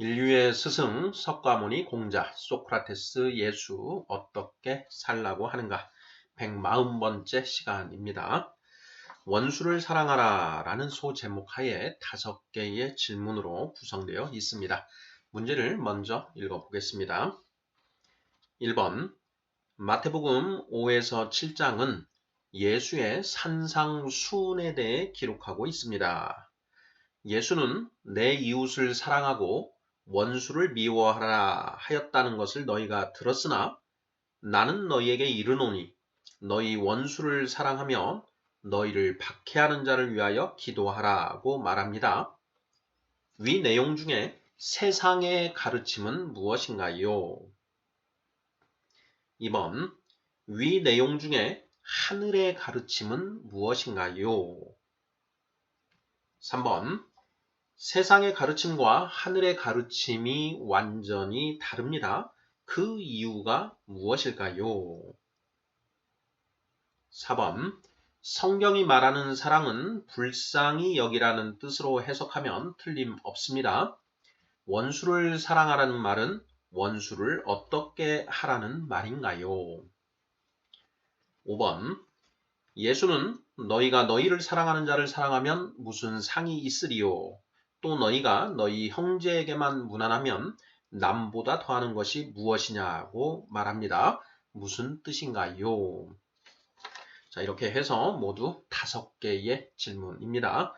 인류의 스승 석가모니 공자 소크라테스 예수 어떻게 살라고 하는가 140번째 시간입니다. 원수를 사랑하라 라는 소제목하에 5개의 질문으로 구성되어 있습니다. 문제를 먼저 읽어보겠습니다. 1번 마태복음 5에서 7장은 예수의 산상수훈에 대해 기록하고 있습니다. 예수는 내 이웃을 사랑하고 원수를 미워하라 하였다는 것을 너희가 들었으나 나는 너희에게 이르노니 너희 원수를 사랑하며 너희를 박해하는 자를 위하여 기도하라고 말합니다. 위 내용 중에 세상의 가르침은 무엇인가요? 2번 위 내용 중에 하늘의 가르침은 무엇인가요? 3번 세상의 가르침과 하늘의 가르침이 완전히 다릅니다. 그 이유가 무엇일까요? 4번 성경이 말하는 사랑은 불쌍히 여기라는 뜻으로 해석하면 틀림없습니다. 원수를 사랑하라는 말은 원수를 어떻게 하라는 말인가요? 5번 예수는 너희가 너희를 사랑하는 자를 사랑하면 무슨 상이 있으리요? 또 너희가 너희 형제에게만 무난하면 남보다 더하는 것이 무엇이냐고 말합니다. 무슨 뜻인가요? 자, 이렇게 해서 모두 5개의 질문입니다.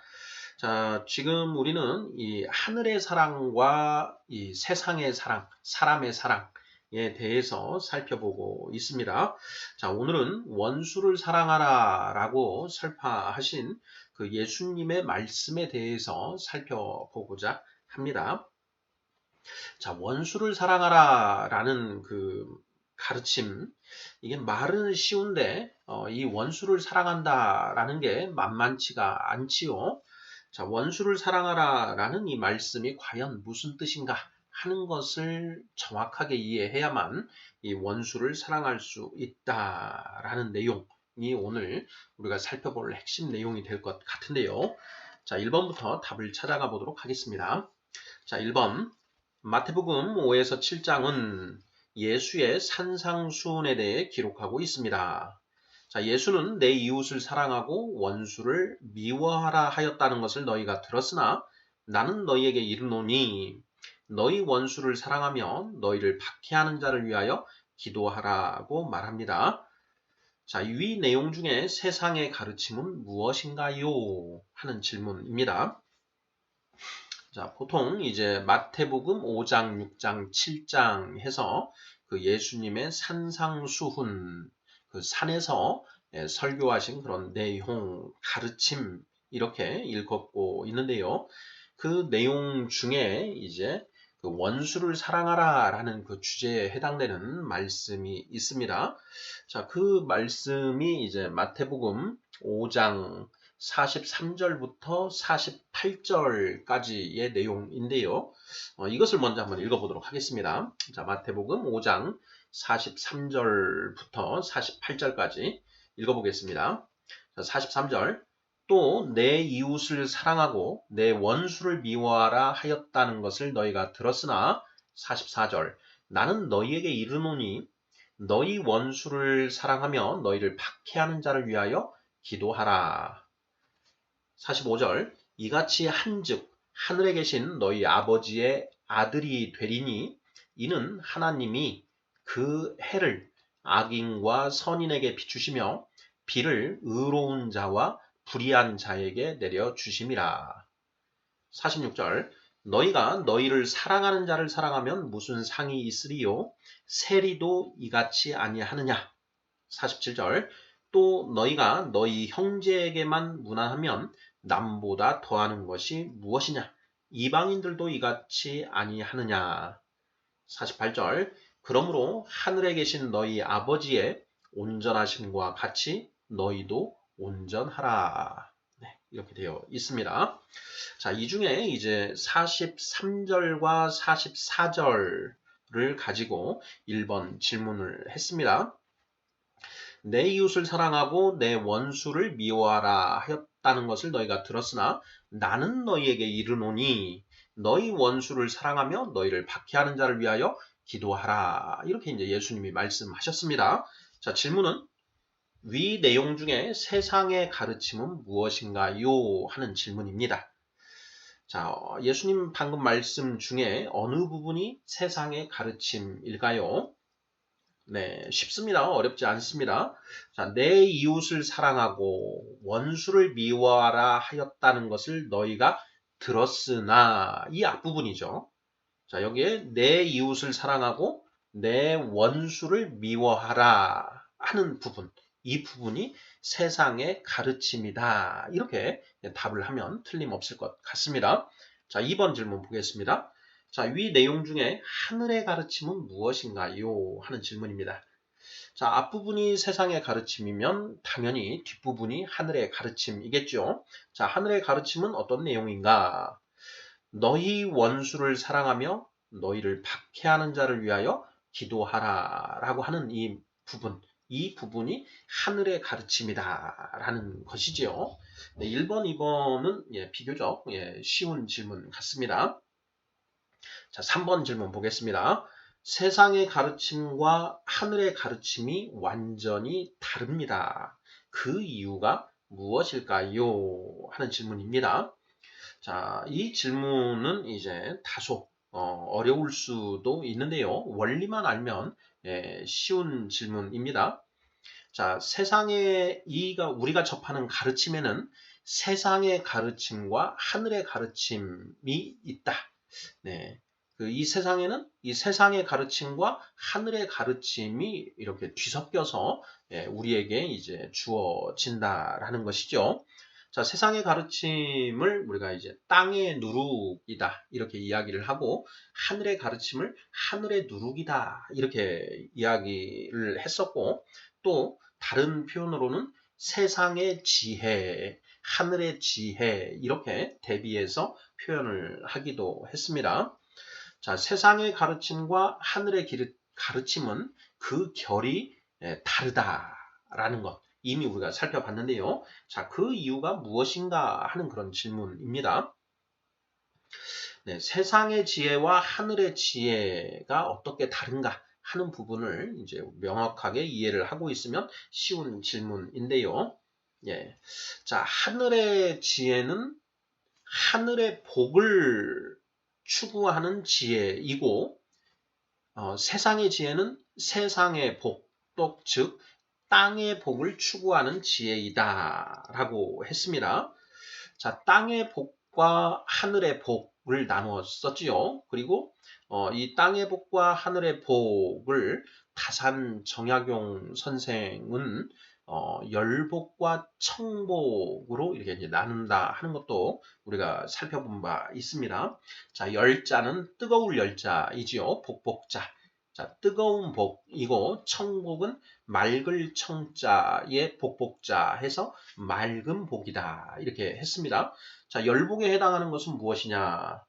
자, 지금 우리는 이 하늘의 사랑과 이 세상의 사랑, 사람의 사랑에 대해서 살펴보고 있습니다. 자, 오늘은 원수를 사랑하라 라고 설파하신 그 예수님의 말씀에 대해서 살펴보고자 합니다. 자, 원수를 사랑하라 라는 그 가르침, 이게 말은 쉬운데 이 원수를 사랑한다 라는 게 만만치가 않지요. 자, 원수를 사랑하라 라는 이 말씀이 과연 무슨 뜻인가 하는 것을 정확하게 이해해야만 이 원수를 사랑할 수 있다라는 내용이 오늘 우리가 살펴볼 핵심 내용이 될 것 같은데요. 자, 1번부터 답을 찾아가 보도록 하겠습니다. 자, 1번 마태복음 5에서 7장은 예수의 산상수훈에 대해 기록하고 있습니다. 자, 예수는 내 이웃을 사랑하고 원수를 미워하라 하였다는 것을 너희가 들었으나 나는 너희에게 이르노니 너희 원수를 사랑하며 너희를 박해하는 자를 위하여 기도하라고 말합니다. 자, 위 내용 중에 세상의 가르침은 무엇인가요? 하는 질문입니다. 자, 보통 이제 마태복음 5장, 6장, 7장 해서 그 예수님의 산상수훈, 그 산에서 설교하신 그런 내용, 가르침 이렇게 읽었고 있는데요. 그 내용 중에 이제 그 원수를 사랑하라 라는 그 주제에 해당되는 말씀이 있습니다. 자, 그 말씀이 이제 마태복음 5장 43절부터 48절까지의 내용인데요. 이것을 먼저 한번 읽어보도록 하겠습니다. 자, 마태복음 5장 43절부터 48절까지 읽어보겠습니다. 자, 43절 또 내 이웃을 사랑하고 내 원수를 미워하라 하였다는 것을 너희가 들었으나 44절 나는 너희에게 이르노니 너희 원수를 사랑하며 너희를 박해하는 자를 위하여 기도하라. 45절 이같이 한즉 하늘에 계신 너희 아버지의 아들이 되리니 이는 하나님이 그 해를 악인과 선인에게 비추시며 비를 의로운 자와 불의한 자에게 내려주심이라. 46절 너희가 너희를 사랑하는 자를 사랑하면 무슨 상이 있으리요? 세리도 이같이 아니하느냐? 47절 또 너희가 너희 형제에게만 무난하면 남보다 더하는 것이 무엇이냐? 이방인들도 이같이 아니하느냐? 48절 그러므로 하늘에 계신 너희 아버지의 온전하심과 같이 너희도 온전하라. 네, 이렇게 되어 있습니다. 자, 이 중에 이제 43절과 44절을 가지고 1번 질문을 했습니다. 내 이웃을 사랑하고 내 원수를 미워하라 하였다는 것을 너희가 들었으나 나는 너희에게 이르노니 너희 원수를 사랑하며 너희를 박해하는 자를 위하여 기도하라. 이렇게 이제 예수님이 말씀하셨습니다. 자, 질문은 위 내용 중에 세상의 가르침은 무엇인가요? 하는 질문입니다. 자, 예수님 방금 말씀 중에 어느 부분이 세상의 가르침일까요? 네, 쉽습니다. 어렵지 않습니다. 자, 내 이웃을 사랑하고 원수를 미워하라 하였다는 것을 너희가 들었으나 이 앞부분이죠. 자, 여기에 내 이웃을 사랑하고 내 원수를 미워하라 하는 부분, 이 부분이 세상의 가르침이다. 이렇게 답을 하면 틀림없을 것 같습니다. 자, 2번 질문 보겠습니다. 자, 위 내용 중에 하늘의 가르침은 무엇인가요? 하는 질문입니다. 자, 앞부분이 세상의 가르침이면 당연히 뒷부분이 하늘의 가르침이겠죠. 자, 하늘의 가르침은 어떤 내용인가? 너희 원수를 사랑하며 너희를 박해하는 자를 위하여 기도하라 라고 하는 이 부분이 하늘의 가르침이다 라는 것이지요. 네, 1번, 2번은 비교적 쉬운 질문 같습니다. 자, 3번 질문 보겠습니다. 세상의 가르침과 하늘의 가르침이 완전히 다릅니다. 그 이유가 무엇일까요? 하는 질문입니다. 자, 이 질문은 이제 다소 어려울 수도 있는데요. 원리만 알면 쉬운 질문입니다. 자, 우리가 접하는 가르침에는 세상의 가르침과 하늘의 가르침이 있다. 네. 이 세상에는 이 세상의 가르침과 하늘의 가르침이 이렇게 뒤섞여서 우리에게 이제 주어진다라는 것이죠. 자, 세상의 가르침을 우리가 이제 땅의 누룩이다 이렇게 이야기를 하고 하늘의 가르침을 하늘의 누룩이다 이렇게 이야기를 했었고 또 다른 표현으로는 세상의 지혜, 하늘의 지혜 이렇게 대비해서 표현을 하기도 했습니다. 자, 세상의 가르침과 하늘의 가르침은 그 결이 다르다라는 것 이미 우리가 살펴봤는데요. 자, 그 이유가 무엇인가 하는 그런 질문입니다. 네, 세상의 지혜와 하늘의 지혜가 어떻게 다른가 하는 부분을 이제 명확하게 이해를 하고 있으면 쉬운 질문인데요. 예. 자, 하늘의 지혜는 하늘의 복을 추구하는 지혜이고 세상의 지혜는 세상의 복, 또 즉 땅의 복을 추구하는 지혜이다라고 했습니다. 자, 땅의 복과 하늘의 복을 나누었었지요. 그리고 이 땅의 복과 하늘의 복을 다산 정약용 선생은 열복과 청복으로 이렇게 이제 나눈다 하는 것도 우리가 살펴본 바 있습니다. 자, 열자는 뜨거울 열자이지요. 복복자. 자, 뜨거운 복이고 청복은 맑을 청자의 복복자 해서 맑은 복이다. 이렇게 했습니다. 자, 열복에 해당하는 것은 무엇이냐?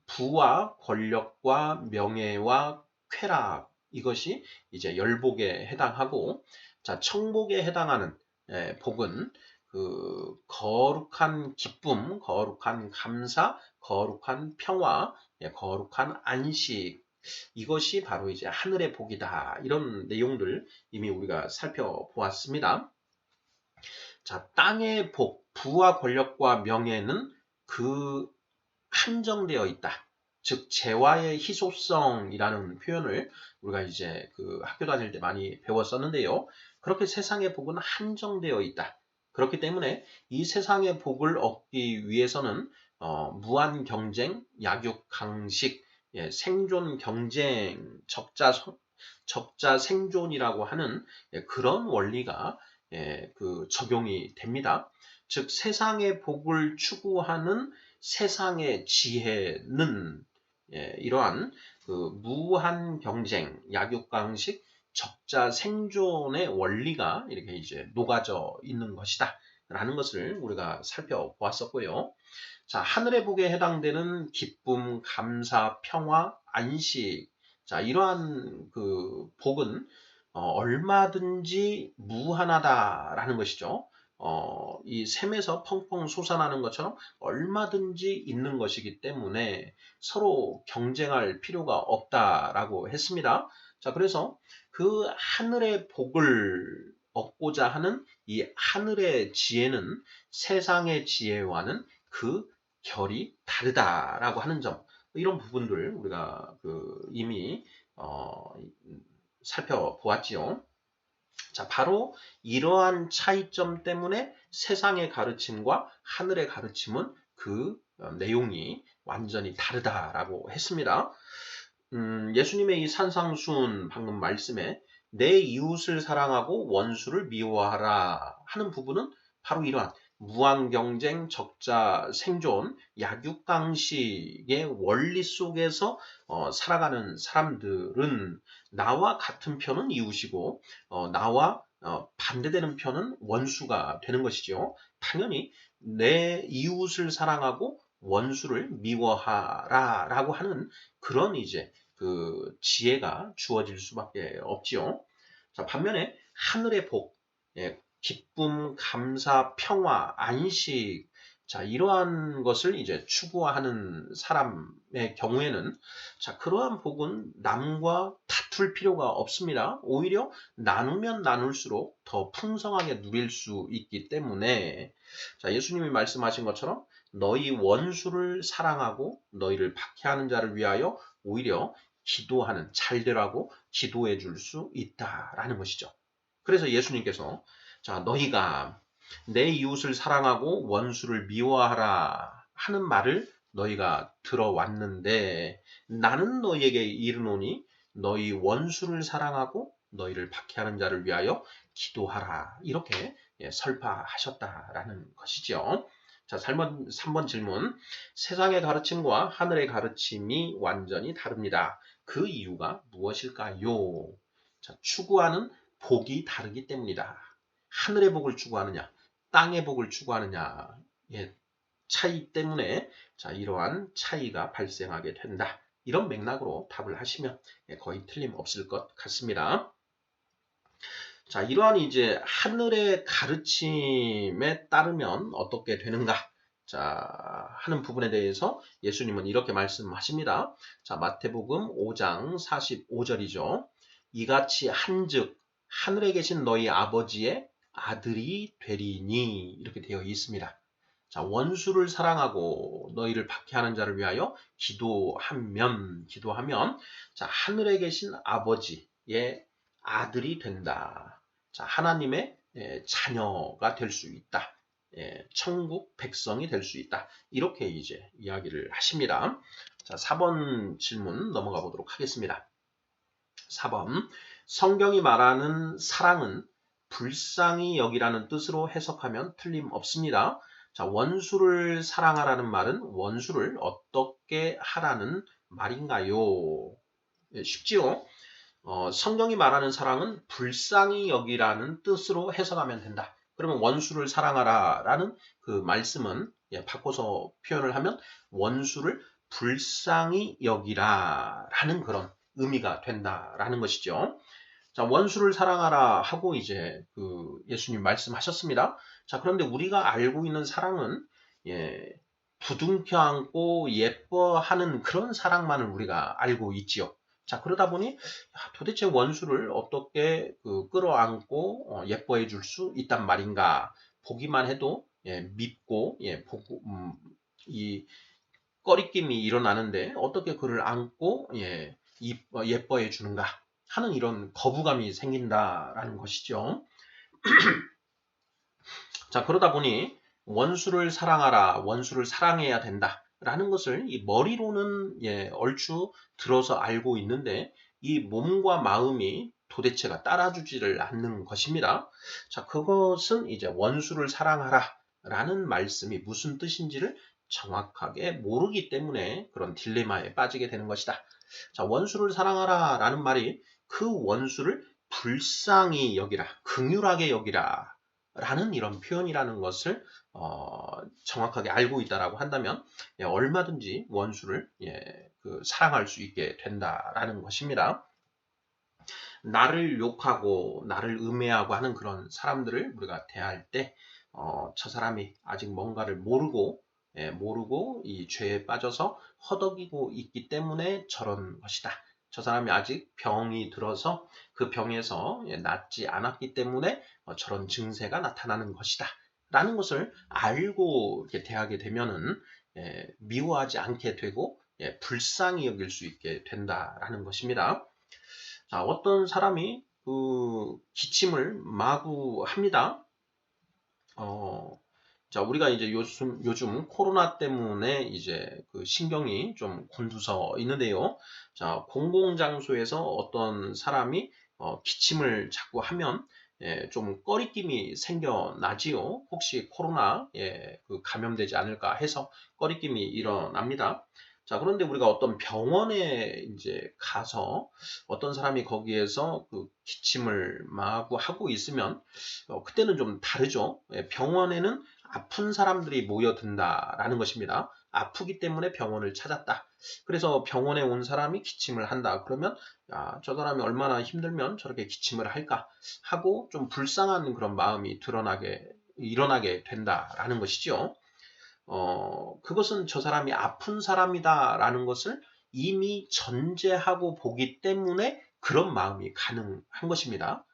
부와 권력과 명예와 쾌락 이것이 이제 열복에 해당하고 자, 청복에 해당하는 복은 그 거룩한 기쁨, 거룩한 감사, 거룩한 평화, 거룩한 안식 이것이 바로 이제 하늘의 복이다. 이런 내용들 이미 우리가 살펴보았습니다. 자, 땅의 복, 부와 권력과 명예는 그 한정되어 있다. 즉 재화의 희소성이라는 표현을 우리가 이제 그 학교 다닐 때 많이 배웠었는데요. 그렇게 세상의 복은 한정되어 있다. 그렇기 때문에 이 세상의 복을 얻기 위해서는 무한 경쟁, 약육 강식, 생존 경쟁, 적자 생존이라고 하는 그런 원리가 그 적용이 됩니다. 즉 세상의 복을 추구하는 세상의 지혜는 이러한 그 무한 경쟁, 약육강식, 적자 생존의 원리가 이렇게 이제 녹아져 있는 것이다. 라는 것을 우리가 살펴보았었고요. 자, 하늘의 복에 해당되는 기쁨, 감사, 평화, 안식. 자, 이러한 그 복은 얼마든지 무한하다라는 것이죠. 이 샘에서 펑펑 솟아나는 것처럼 얼마든지 있는 것이기 때문에 서로 경쟁할 필요가 없다라고 했습니다. 자, 그래서 그 하늘의 복을 얻고자 하는 이 하늘의 지혜는 세상의 지혜와는 그 결이 다르다라고 하는 점, 이런 부분들 우리가 이미 살펴보았지요. 자, 바로 이러한 차이점 때문에 세상의 가르침과 하늘의 가르침은 그 내용이 완전히 다르다라고 했습니다. 예수님의 이 산상수훈 방금 말씀에 내 이웃을 사랑하고 원수를 미워하라 하는 부분은 바로 이러한 무한경쟁, 적자, 생존, 약육강식의 원리 속에서 살아가는 사람들은 나와 같은 편은 이웃이고 나와 반대되는 편은 원수가 되는 것이죠. 당연히 내 이웃을 사랑하고 원수를 미워하라 라고 하는 그런 이제 그 지혜가 주어질 수밖에 없지요. 자, 반면에 하늘의 복, 기쁨, 감사, 평화, 안식, 자, 이러한 것을 이제 추구하는 사람의 경우에는 자, 그러한 복은 남과 다툴 필요가 없습니다. 오히려 나누면 나눌수록 더 풍성하게 누릴 수 있기 때문에 자, 예수님이 말씀하신 것처럼 너희 원수를 사랑하고 너희를 박해하는 자를 위하여 오히려 기도하는 잘되라고 기도해 줄 수 있다라는 것이죠. 그래서 예수님께서 자, 너희가 내 이웃을 사랑하고 원수를 미워하라 하는 말을 너희가 들어왔는데 나는 너희에게 이르노니 너희 원수를 사랑하고 너희를 박해하는 자를 위하여 기도하라. 이렇게 설파하셨다라는 것이죠. 자, 3번 질문. 세상의 가르침과 하늘의 가르침이 완전히 다릅니다. 그 이유가 무엇일까요? 자, 추구하는 복이 다르기 때문이다. 하늘의 복을 추구하느냐, 땅의 복을 추구하느냐, 차이 때문에 자, 이러한 차이가 발생하게 된다. 이런 맥락으로 답을 하시면 거의 틀림없을 것 같습니다. 자, 이러한 이제 하늘의 가르침에 따르면 어떻게 되는가? 자, 하는 부분에 대해서 예수님은 이렇게 말씀하십니다. 자, 마태복음 5장 45절이죠. 이같이 한즉 하늘에 계신 너희 아버지의 아들이 되리니 이렇게 되어 있습니다. 자, 원수를 사랑하고 너희를 박해하는 자를 위하여 기도하면 자, 하늘에 계신 아버지의 아들이 된다. 자, 하나님의 자녀가 될 수 있다. 천국 백성이 될 수 있다. 이렇게 이제 이야기를 하십니다. 자, 4번 질문 넘어가 보도록 하겠습니다. 4번. 성경이 말하는 사랑은 불쌍히 여기라는 뜻으로 해석하면 틀림없습니다. 자, 원수를 사랑하라는 말은 원수를 어떻게 하라는 말인가요? 쉽지요? 성경이 말하는 사랑은 불쌍히 여기라는 뜻으로 해석하면 된다. 그러면 원수를 사랑하라 라는 그 말씀은 바꿔서 표현을 하면 원수를 불쌍히 여기라 라는 그런 의미가 된다라는 것이죠. 자, 원수를 사랑하라 하고 이제 예수님 말씀하셨습니다. 자, 그런데 우리가 알고 있는 사랑은 부둥켜 안고 예뻐하는 그런 사랑만을 우리가 알고 있지요. 자, 그러다 보니 도대체 원수를 어떻게 끌어안고 예뻐해 줄 수 있단 말인가? 보기만 해도 밉고 이 꺼리낌이 일어나는데 어떻게 그를 안고 예뻐해 주는가 하는 이런 거부감이 생긴다라는 것이죠. 자, 그러다 보니 원수를 사랑하라, 원수를 사랑해야 된다. 라는 것을 이 머리로는 얼추 들어서 알고 있는데 이 몸과 마음이 도대체가 따라주지를 않는 것입니다. 자, 그것은 이제 원수를 사랑하라 라는 말씀이 무슨 뜻인지를 정확하게 모르기 때문에 그런 딜레마에 빠지게 되는 것이다. 자, 원수를 사랑하라 라는 말이 그 원수를 불쌍히 여기라, 긍휼하게 여기라 라는 이런 표현이라는 것을 정확하게 알고 있다라고 한다면 얼마든지 원수를 사랑할 수 있게 된다라는 것입니다. 나를 욕하고 나를 음해하고 하는 그런 사람들을 우리가 대할 때 저 사람이 아직 뭔가를 모르고 이 죄에 빠져서 허덕이고 있기 때문에 저런 것이다. 저 사람이 아직 병이 들어서 그 병에서 낫지 않았기 때문에 저런 증세가 나타나는 것이다. 라는 것을 알고 이렇게 대하게 되면은 미워하지 않게 되고 불쌍히 여길 수 있게 된다라는 것입니다. 자, 어떤 사람이 그 기침을 마구 합니다. 어, 자, 우리가 이제 요즘 코로나 때문에 이제 그 신경이 좀 곤두서 있는데요. 자, 공공장소에서 어떤 사람이 기침을 자꾸 하면 좀 꺼리낌이 생겨나지요. 혹시 코로나 그 감염되지 않을까 해서 꺼리낌이 일어납니다. 자, 그런데 우리가 어떤 병원에 이제 가서 어떤 사람이 거기에서 그 기침을 마구 하고 있으면 그때는 좀 다르죠. 병원에는 아픈 사람들이 모여든다라는 것입니다. 아프기 때문에 병원을 찾았다. 그래서 병원에 온 사람이 기침을 한다. 그러면 저 사람이 얼마나 힘들면 저렇게 기침을 할까 하고 좀 불쌍한 그런 마음이 일어나게 된다라는 것이죠. 그것은 저 사람이 아픈 사람이다라는 것을 이미 전제하고 보기 때문에 그런 마음이 가능한 것입니다.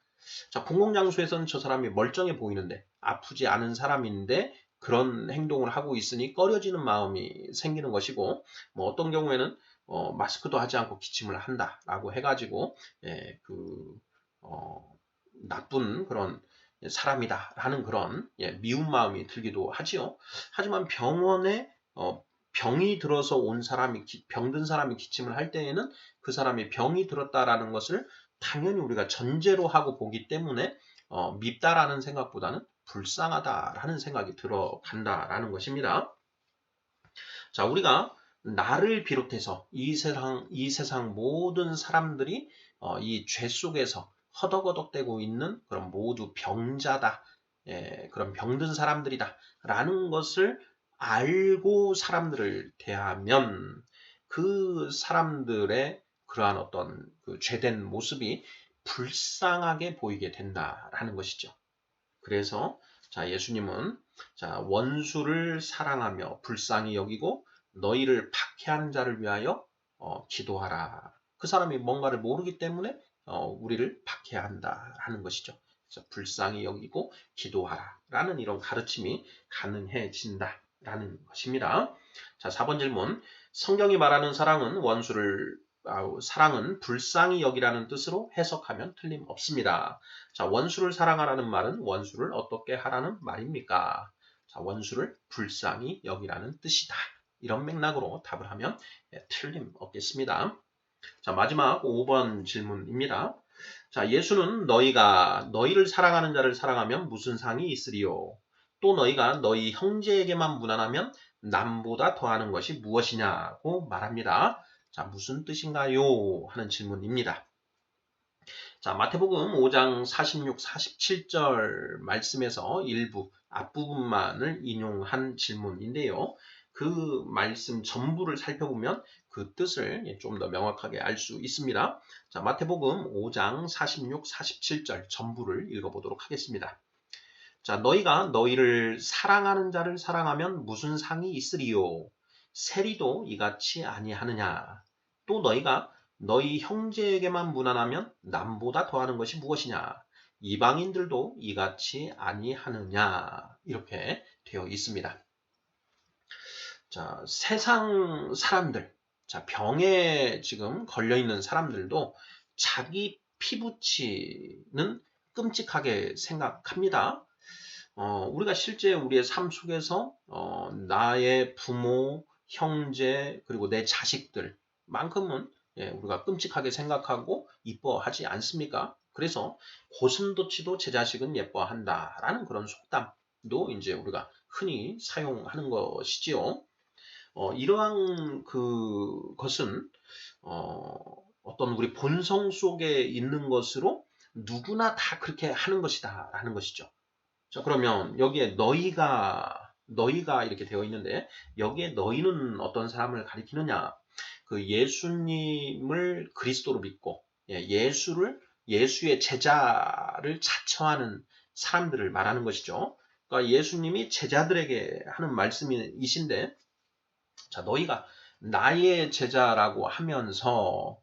자, 공공장소에서는 저 사람이 멀쩡해 보이는데 아프지 않은 사람인데 그런 행동을 하고 있으니 꺼려지는 마음이 생기는 것이고 뭐 어떤 경우에는 마스크도 하지 않고 기침을 한다라고 해가지고 어, 나쁜 그런 사람이다라는 그런 미운 마음이 들기도 하지요. 하지만 병원에 병이 들어서 온 사람이 병든 사람이 기침을 할 때에는 그 사람이 병이 들었다라는 것을 당연히 우리가 전제로 하고 보기 때문에 밉다라는 생각보다는 불쌍하다라는 생각이 들어간다라는 것입니다. 자, 우리가 나를 비롯해서 이 세상 모든 사람들이 이 죄 속에서 허덕허덕대고 있는 그런 모두 병자다. 그런 병든 사람들이다. 라는 것을 알고 사람들을 대하면 그 사람들의 그러한 어떤 그 죄된 모습이 불쌍하게 보이게 된다라는 것이죠. 그래서 자, 예수님은 자, 원수를 사랑하며 불쌍히 여기고 너희를 박해하는 자를 위하여 기도하라. 그 사람이 뭔가를 모르기 때문에 우리를 박해한다라는 것이죠. 그래서 불쌍히 여기고 기도하라라는 이런 가르침이 가능해진다라는 것입니다. 자, 4번 질문. 성경이 말하는 사랑은 불쌍히 여기라는 뜻으로 해석하면 틀림없습니다. 자, 원수를 사랑하라는 말은 원수를 어떻게 하라는 말입니까? 자, 원수를 불쌍히 여기라는 뜻이다. 이런 맥락으로 답을 하면 틀림없겠습니다. 자, 마지막 5번 질문입니다. 자, 예수는 너희가 너희를 사랑하는 자를 사랑하면 무슨 상이 있으리요? 또 너희가 너희 형제에게만 무난하면 남보다 더하는 것이 무엇이냐고 말합니다. 자, 무슨 뜻인가요? 하는 질문입니다. 자, 마태복음 5장 46, 47절 말씀에서 일부 앞부분만을 인용한 질문인데요. 그 말씀 전부를 살펴보면 그 뜻을 좀 더 명확하게 알 수 있습니다. 자, 마태복음 5장 46, 47절 전부를 읽어보도록 하겠습니다. 자, 너희가 너희를 사랑하는 자를 사랑하면 무슨 상이 있으리요? 세리도 이같이 아니하느냐? 또 너희가 너희 형제에게만 무난하면 남보다 더하는 것이 무엇이냐? 이방인들도 이같이 아니하느냐? 이렇게 되어 있습니다. 자, 세상 사람들, 자, 병에 지금 걸려있는 사람들도 자기 피부치는 끔찍하게 생각합니다. 우리가 실제 우리의 삶 속에서 나의 부모, 형제, 그리고 내 자식들만큼은 우리가 끔찍하게 생각하고 이뻐하지 않습니까? 그래서 고슴도치도 제 자식은 예뻐한다라는 그런 속담도 이제 우리가 흔히 사용하는 것이지요. 이러한 그것은 어떤 우리 본성 속에 있는 것으로 누구나 다 그렇게 하는 것이다라는 것이죠. 자, 그러면 여기에 너희가 이렇게 되어 있는데 여기에 너희는 어떤 사람을 가리키느냐? 그 예수님을 그리스도로 믿고 예수의 제자를 자처하는 사람들을 말하는 것이죠. 그러니까 예수님이 제자들에게 하는 말씀이신데, 자, 너희가 나의 제자라고 하면서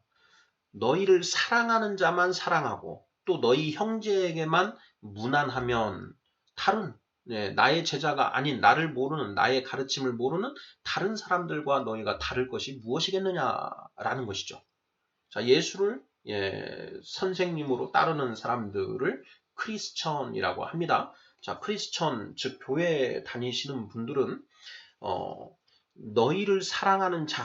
너희를 사랑하는 자만 사랑하고 또 너희 형제에게만 무난하면 다른 나의 제자가 아닌 나를 모르는 나의 가르침을 모르는 다른 사람들과 너희가 다를 것이 무엇이겠느냐라는 것이죠. 자, 예수를 선생님으로 따르는 사람들을 크리스천이라고 합니다. 자, 크리스천 즉 교회 다니시는 분들은 너희를 사랑하는 자,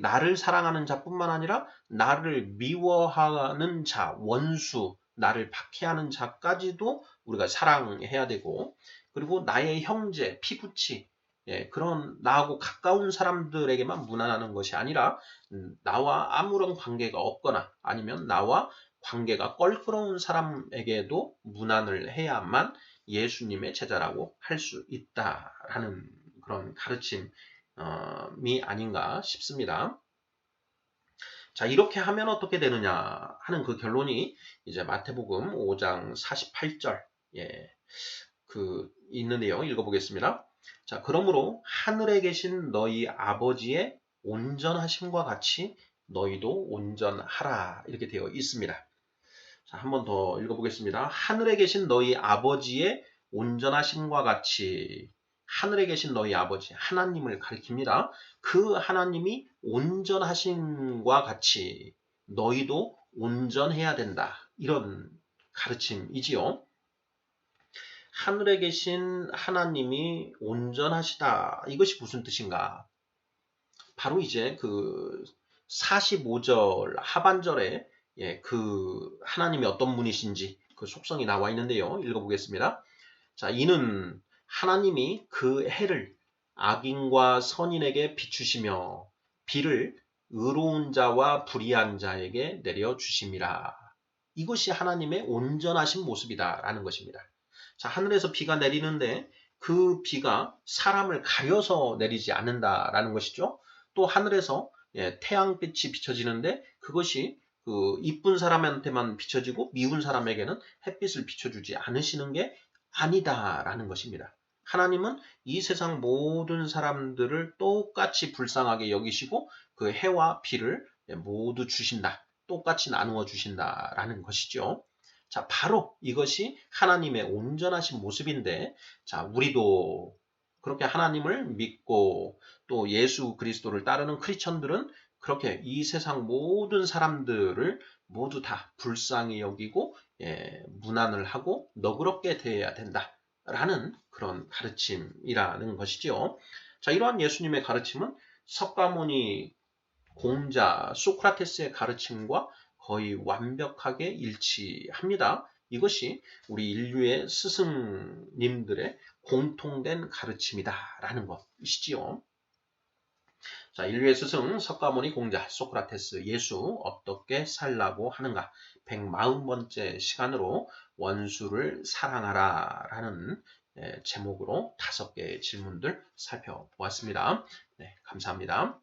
나를 사랑하는 자뿐만 아니라 나를 미워하는 자, 원수, 나를 박해하는 자까지도 우리가 사랑해야 되고, 그리고 나의 형제, 피부치, 그런 나하고 가까운 사람들에게만 무난하는 것이 아니라 나와 아무런 관계가 없거나 아니면 나와 관계가 껄끄러운 사람에게도 무난을 해야만 예수님의 제자라고 할 수 있다라는 그런 가르침이 아닌가 싶습니다. 자, 이렇게 하면 어떻게 되느냐 하는 그 결론이 이제 마태복음 5장 48절 있는데요. 읽어보겠습니다. 자, 그러므로 하늘에 계신 너희 아버지의 온전하심과 같이 너희도 온전하라 이렇게 되어 있습니다. 자, 한 번 더 읽어보겠습니다. 하늘에 계신 너희 아버지의 온전하심과 같이 하늘에 계신 너희 아버지 하나님을 가리킵니다. 그 하나님이 온전하심과 같이 너희도 온전해야 된다. 이런 가르침이지요. 하늘에 계신 하나님이 온전하시다. 이것이 무슨 뜻인가? 바로 이제 그 45절 하반절에 그 하나님이 어떤 분이신지 그 속성이 나와 있는데요. 읽어보겠습니다. 자, 이는 하나님이 그 해를 악인과 선인에게 비추시며 비를 의로운 자와 불의한 자에게 내려주심이라. 이것이 하나님의 온전하신 모습이다라는 것입니다. 자, 하늘에서 비가 내리는데 그 비가 사람을 가려서 내리지 않는다라는 것이죠. 또 하늘에서 태양빛이 비춰지는데 그것이 그 이쁜 사람한테만 비춰지고 미운 사람에게는 햇빛을 비춰주지 않으시는 게 아니다라는 것입니다. 하나님은 이 세상 모든 사람들을 똑같이 불쌍하게 여기시고 그 해와 비를 모두 주신다. 똑같이 나누어 주신다라는 것이죠. 자, 바로 이것이 하나님의 온전하신 모습인데, 자, 우리도 그렇게 하나님을 믿고 또 예수 그리스도를 따르는 크리스천들은 그렇게 이 세상 모든 사람들을 모두 다 불쌍히 여기고 무난을 하고 너그럽게 대해야 된다라는 그런 가르침이라는 것이죠. 자, 이러한 예수님의 가르침은 석가모니 공자 소크라테스의 가르침과 거의 완벽하게 일치합니다. 이것이 우리 인류의 스승님들의 공통된 가르침이다라는 것이지요. 자, 인류의 스승 석가모니 공자 소크라테스 예수 어떻게 살라고 하는가 140번째 시간으로 원수를 사랑하라 라는 제목으로 5개의 질문들 살펴보았습니다. 네, 감사합니다.